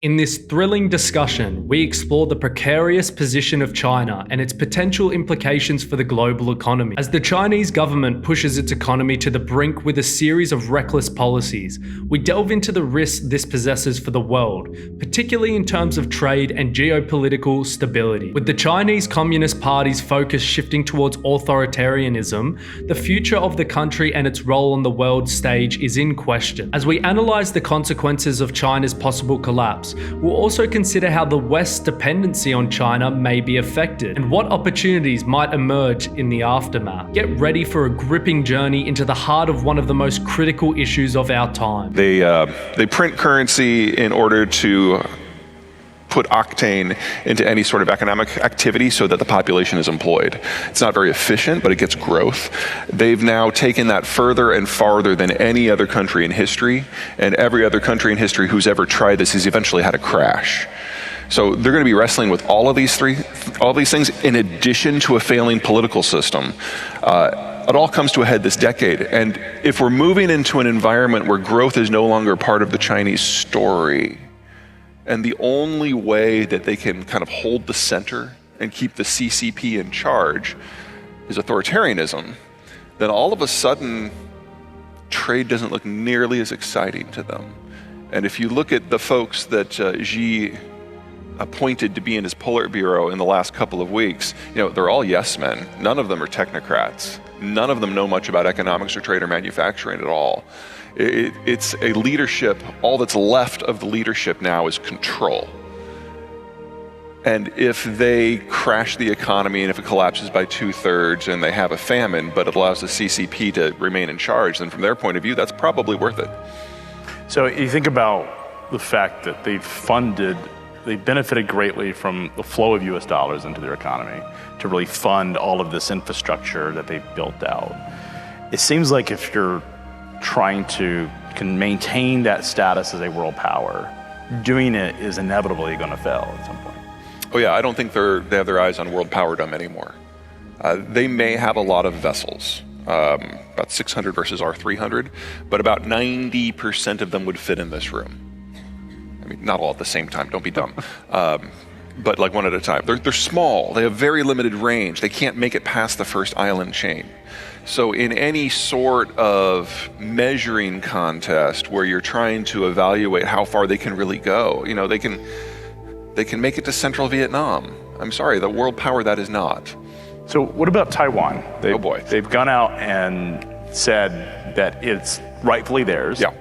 In this thrilling discussion, we explore the precarious position of China and its potential implications for the global economy. As the Chinese government pushes its economy to the brink with a series of reckless policies, we delve into the risks this possesses for the world, particularly in terms of trade and geopolitical stability. With the Chinese Communist Party's focus shifting towards authoritarianism, the future of the country and its role on the world stage is in question. As we analyze the consequences of China's possible collapse, we'll also consider how the West's dependency on China may be affected and what opportunities might emerge in the aftermath. Get ready for a gripping journey into the heart of one of the most critical issues of our time. They print currency in order to put octane into any sort of economic activity so that the population is employed. It's not very efficient, but it gets growth. They've now taken that further and farther than any other country in history, and every other country in history who's ever tried this has eventually had a crash. So they're going to be wrestling with all of these things in addition to a failing political system. It all comes to a head this decade, and if we're moving into an environment where growth is no longer part of the Chinese story, and the only way that they can kind of hold the center and keep the CCP in charge is authoritarianism, then all of a sudden, trade doesn't look nearly as exciting to them. And if you look at the folks that Xi appointed to be in his Politburo in the last couple of weeks, they're all yes men. None of them are technocrats. None of them know much about economics or trade or manufacturing at all. It's a leadership, all that's left of the leadership now is control. And if they crash the economy and if it collapses by 2/3 and they have a famine, but it allows the CCP to remain in charge, then from their point of view, that's probably worth it. So you think about the fact that they benefited greatly from the flow of US dollars into their economy to really fund all of this infrastructure that they've built out. It seems like if you're trying to maintain that status as a world power, doing it is inevitably going to fail at some point. Oh yeah, I don't think they have their eyes on world powerdom anymore. They may have a lot of vessels, about 600 versus our 300, but about 90% of them would fit in this room. I mean, not all at the same time, don't be dumb. But like one at a time. They're small, they have very limited range, they can't make it past the first island chain. So in any sort of measuring contest where you're trying to evaluate how far they can really go, they can make it to central Vietnam. I'm sorry, the world power that is not. So what about Taiwan? Oh boy. They've gone out and said that it's rightfully theirs. Yeah.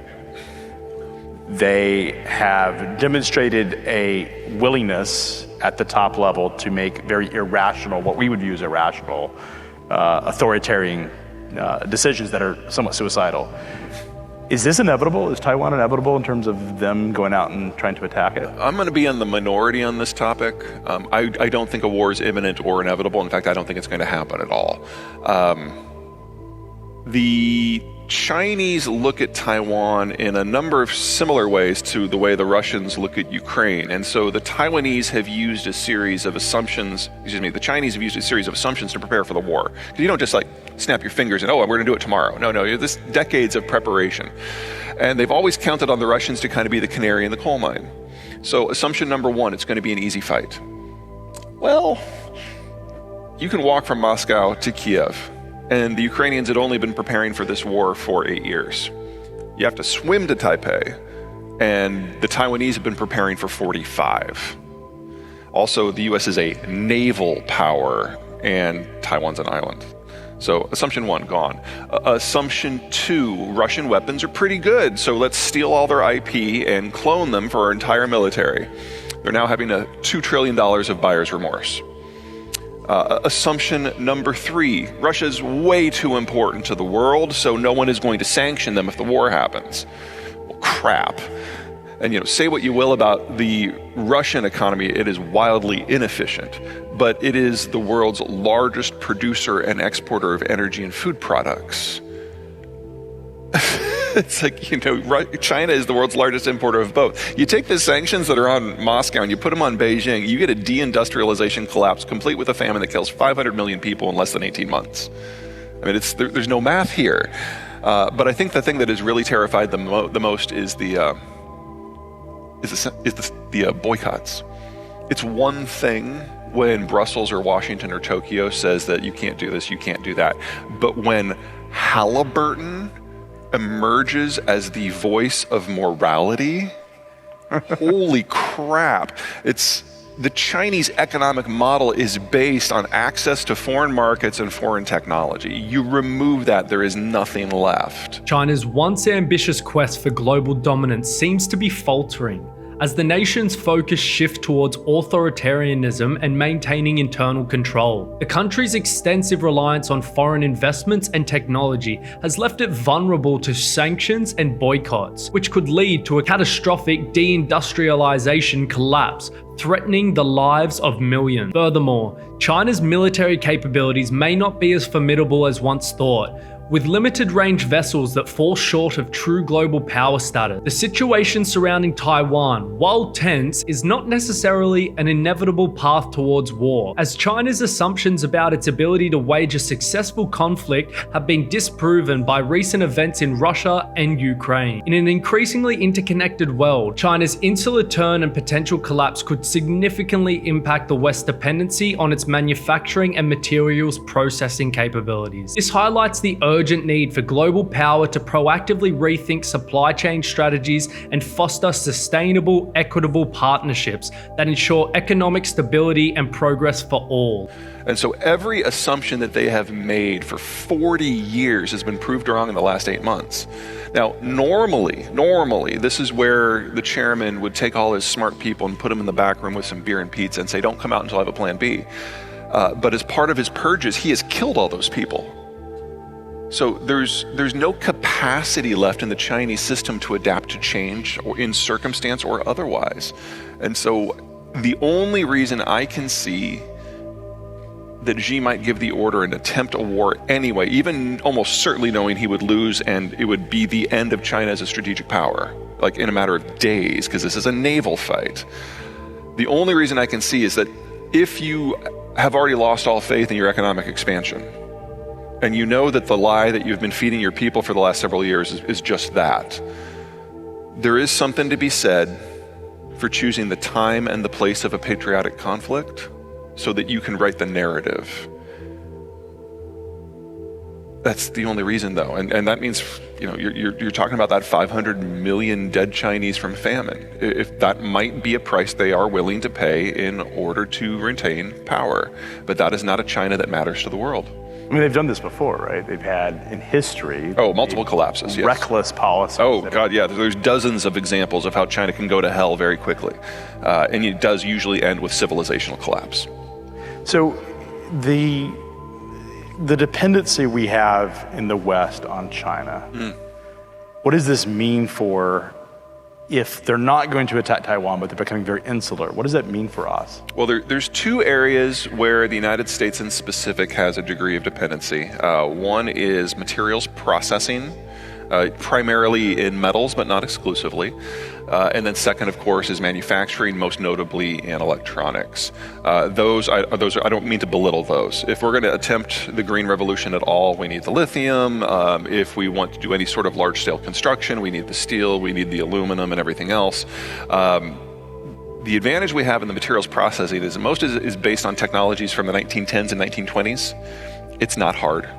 They have demonstrated a willingness at the top level to make very irrational, what we would view as irrational, authoritarian decisions that are somewhat suicidal. Is this inevitable? Is Taiwan inevitable in terms of them going out and trying to attack it? I'm going to be in the minority on this topic. I don't think a war is imminent or inevitable. In fact, I don't think it's going to happen at all. The Chinese look at Taiwan in a number of similar ways to the way the Russians look at Ukraine. And so the Taiwanese have used a series of assumptions, the Chinese have used a series of assumptions to prepare for the war. Because you don't just snap your fingers and, we're going to do it tomorrow. No, this decades of preparation. And they've always counted on the Russians to kind of be the canary in the coal mine. So assumption number one, it's going to be an easy fight. Well, you can walk from Moscow to Kiev. And the Ukrainians had only been preparing for this war for 8 years. You have to swim to Taipei, and the Taiwanese have been preparing for 45. Also, the US is a naval power, and Taiwan's an island. So assumption one, gone. Assumption two, Russian weapons are pretty good, so let's steal all their IP and clone them for our entire military. They're now having a $2 trillion of buyer's remorse. Assumption number three, Russia's way too important to the world, so no one is going to sanction them if the war happens. Well, crap. And say what you will about the Russian economy, it is wildly inefficient, but it is the world's largest producer and exporter of energy and food products. It's China is the world's largest importer of both. You take the sanctions that are on Moscow and you put them on Beijing, you get a deindustrialization collapse complete with a famine that kills 500 million people in less than 18 months. I mean, there's no math here. But I think the thing that has really terrified them the most is the the boycotts. It's one thing when Brussels or Washington or Tokyo says that you can't do this, you can't do that. But when Halliburton emerges as the voice of morality, holy crap. The Chinese economic model is based on access to foreign markets and foreign technology. You remove that, there is nothing left. China's once ambitious quest for global dominance seems to be faltering, as the nation's focus shifts towards authoritarianism and maintaining internal control. The country's extensive reliance on foreign investments and technology has left it vulnerable to sanctions and boycotts, which could lead to a catastrophic deindustrialization collapse, threatening the lives of millions. Furthermore, China's military capabilities may not be as formidable as once thought. With limited range vessels that fall short of true global power status, the situation surrounding Taiwan, while tense, is not necessarily an inevitable path towards war, as China's assumptions about its ability to wage a successful conflict have been disproven by recent events in Russia and Ukraine. In an increasingly interconnected world, China's insular turn and potential collapse could significantly impact the West's dependency on its manufacturing and materials processing capabilities. This highlights the urgent need for global power to proactively rethink supply chain strategies and foster sustainable, equitable partnerships that ensure economic stability and progress for all. And so every assumption that they have made for 40 years has been proved wrong in the last 8 months. Now, normally, this is where the chairman would take all his smart people and put them in the back room with some beer and pizza and say, don't come out until I have a plan B. But as part of his purges, he has killed all those people. So there's no capacity left in the Chinese system to adapt to change, or in circumstance or otherwise. And so the only reason I can see that Xi might give the order and attempt a war anyway, even almost certainly knowing he would lose and it would be the end of China as a strategic power, like in a matter of days, because this is a naval fight. The only reason I can see is that if you have already lost all faith in your economic expansion, and you know that the lie that you've been feeding your people for the last several years is just that, there is something to be said for choosing the time and the place of a patriotic conflict so that you can write the narrative. That's the only reason, though, and that means, you're talking about that 500 million dead Chinese from famine. If that might be a price they are willing to pay in order to retain power, but that is not a China that matters to the world. I mean, they've done this before, right? They've had, in history... multiple collapses, yes. Reckless policies. Oh, God, yeah. There's dozens of examples of how China can go to hell very quickly. And it does usually end with civilizational collapse. So the dependency we have in the West on China, what does this mean for, if they're not going to attack Taiwan, but they're becoming very insular, what does that mean for us? Well, there's two areas where the United States in specific has a degree of dependency. One is materials processing, primarily in metals, but not exclusively. And then second, of course, is manufacturing, most notably in electronics. Those I don't mean to belittle those. If we're going to attempt the green revolution at all, we need the lithium. If we want to do any sort of large-scale construction, we need the steel, we need the aluminum, and everything else. The advantage we have in the materials processing is most is based on technologies from the 1910s and 1920s. It's not hard.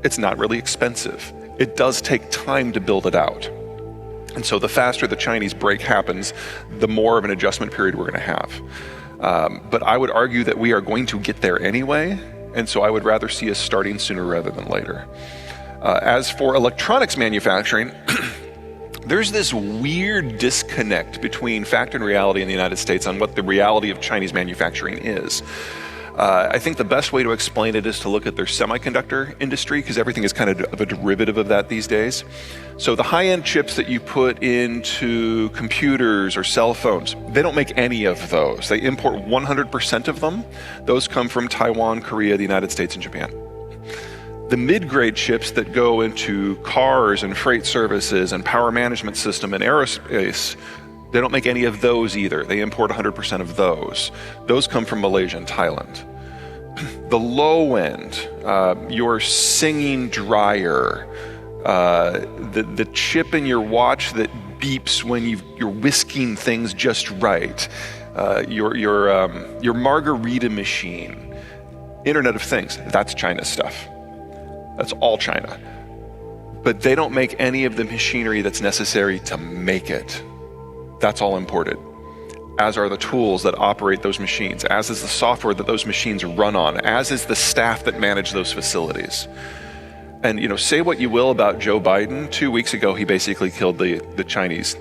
It's not really expensive. It does take time to build it out. And so the faster the Chinese break happens, the more of an adjustment period we're going to have. But I would argue that we are going to get there anyway, and so I would rather see us starting sooner rather than later. As for electronics manufacturing, there's this weird disconnect between fact and reality in the United States on what the reality of Chinese manufacturing is. I think the best way to explain it is to look at their semiconductor industry, because everything is kind of a derivative of that these days. So the high-end chips that you put into computers or cell phones, they don't make any of those. They import 100% of them. Those come from Taiwan, Korea, the United States, and Japan. The mid-grade chips that go into cars and freight services and power management system and aerospace, they don't make any of those either. They import 100% of those. Those come from Malaysia and Thailand. The low end, your singing dryer, the chip in your watch that beeps when you're whisking things just right, your margarita machine, Internet of Things, that's China's stuff. That's all China. But they don't make any of the machinery that's necessary to make it. That's all imported, as are the tools that operate those machines, as is the software that those machines run on, as is the staff that manage those facilities. And say what you will about Joe Biden, 2 weeks ago he basically killed the Chinese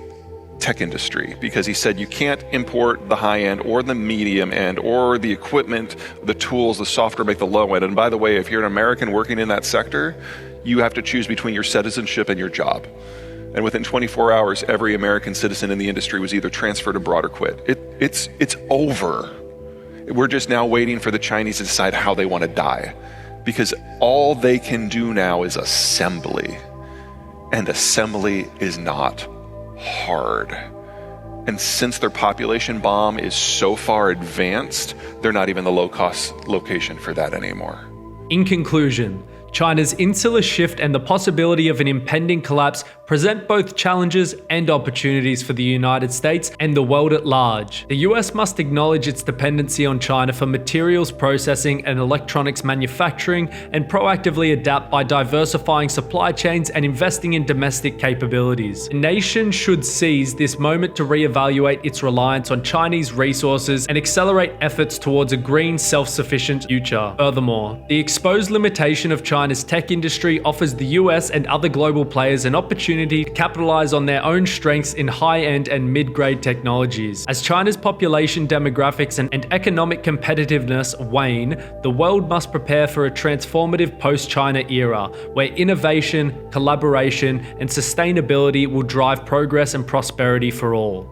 tech industry because he said you can't import the high end or the medium end or the equipment, the tools, the software make the low end. And by the way, if you're an American working in that sector, you have to choose between your citizenship and your job. And within 24 hours, every American citizen in the industry was either transferred abroad or quit. It's over. We're just now waiting for the Chinese to decide how they want to die, because all they can do now is assembly. And assembly is not hard. And since their population bomb is so far advanced, they're not even the low-cost location for that anymore. In conclusion, China's insular shift and the possibility of an impending collapse present both challenges and opportunities for the United States and the world at large. The US must acknowledge its dependency on China for materials processing and electronics manufacturing and proactively adapt by diversifying supply chains and investing in domestic capabilities. The nation should seize this moment to reevaluate its reliance on Chinese resources and accelerate efforts towards a green, self-sufficient future. Furthermore, the exposed limitation of China's tech industry offers the US and other global players an opportunity to capitalize on their own strengths in high-end and mid-grade technologies. As China's population demographics and economic competitiveness wane, the world must prepare for a transformative post-China era where innovation, collaboration, and sustainability will drive progress and prosperity for all.